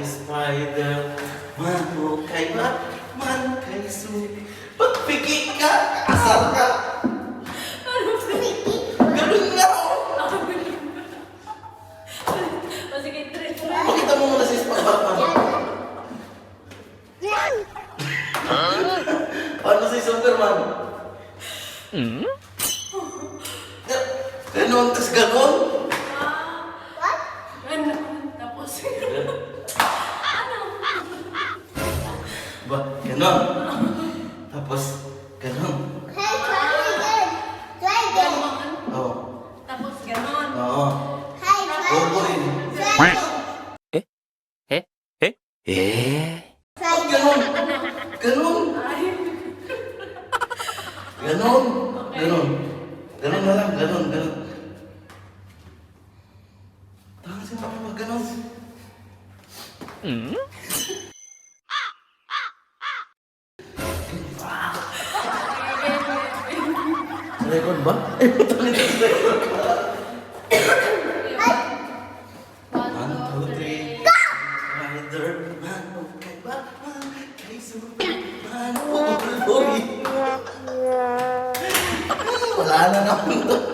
kay Spider, man o kay Batman, kay Snoopy. Pagpiki ka, asar ka. Ganun nga oh. O sige, try. Pakita mo muna si Batman. Paano si Superman? Ganon, tas ganon. Ano? Tapos. Ba, ganon. Tapos, ganon. Ganon. Oo. Tapos ganon. Oo. Burburin. Ganon. Ganon. Ay. Ganon. Ganon. Ganon na lang. Ganon. Ganon. Tangan si Mama mag ganon. Record ba? One, two, three. Spider-Man, okay ba? Kay Superman, Bulboy. Wala na naman to.